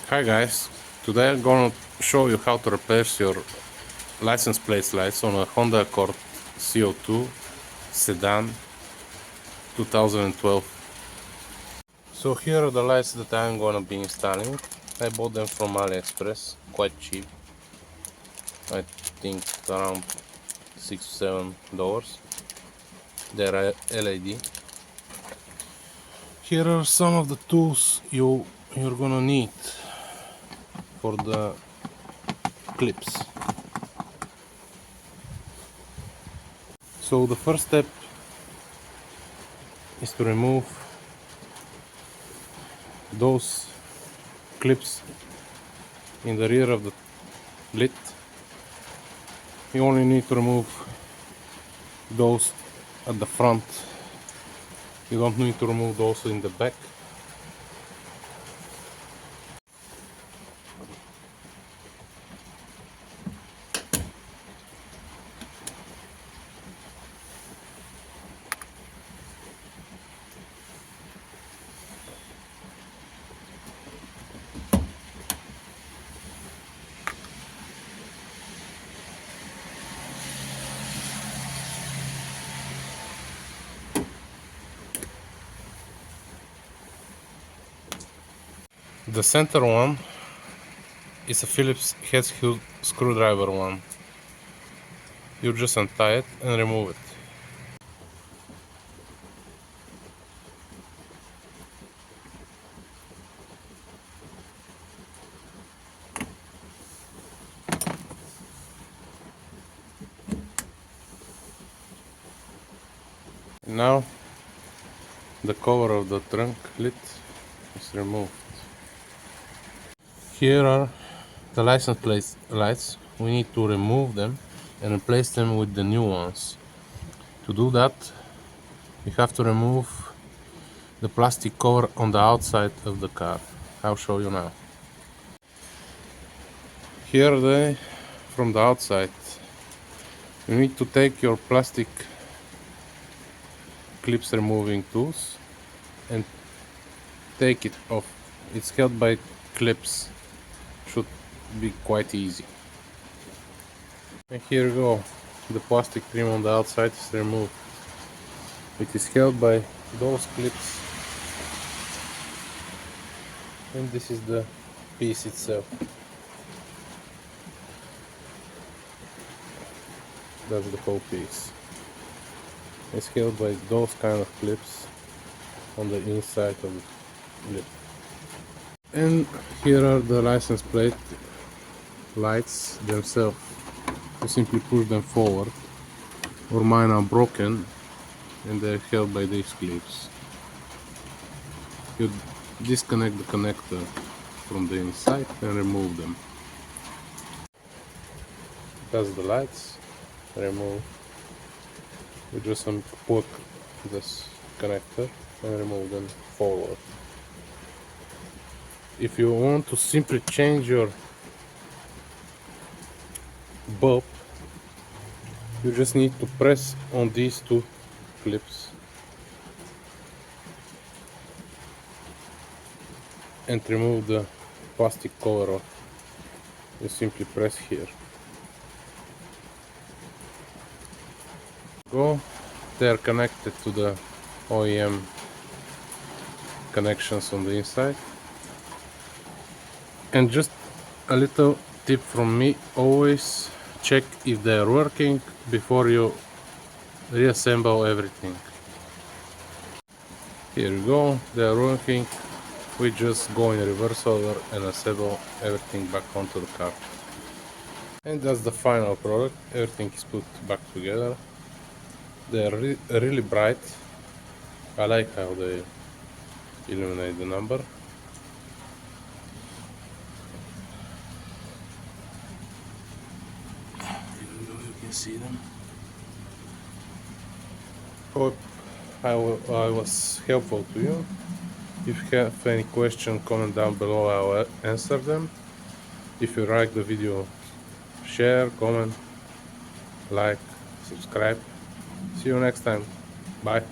Hi guys, today I'm gonna show you how to repair your license plate lights on a Honda Accord CO2 sedan 2012. So here are the lights that I'm gonna be installing. I bought them from AliExpress, quite cheap. I think around $6-7. They're LED. Here are some of the tools you're gonna need for the clips. So the first step is to remove those clips in the rear of the lid. You only need to remove those at the front. You don't need to remove those in the back. The center one is a Phillips head screwdriver one. You just untie it and remove it. Now the cover of the trunk lid is removed. Here are the license plate lights. We need to remove them and replace them with the new ones. To do that, we have to remove the plastic cover on the outside of the car. I'll show you now. Here they from the outside. You need to take your plastic clips removing tools and take it off. It's held by clips. Should be quite easy. And here you go. The plastic trim on the outside is removed. It is held by those clips. And this is the piece itself. That's the whole piece. It's held by those kind of clips on the inside of the lid. And here are the license plate lights themselves. You simply push them forward, or mine are broken and they're held by these clips. You disconnect the connector from the inside and remove them. That's the lights. Remove. You just unplug this connector and remove them forward. If you want to simply change your bulb, you just need to press on these two clips and remove the plastic cover off. You simply press here. They are connected to the OEM connections on the inside. And just a little tip from me, always check if they are working before you reassemble everything. Here you go, they are working. We just go in reverse order and assemble everything back onto the car. And that's the final product. Everything is put back together. They are really bright. I like how they illuminate the number. You can see them. Hope I was helpful to you. If you have any question, comment down below, I'll answer them. If you like the video, share, comment, like, subscribe. See you next time. Bye.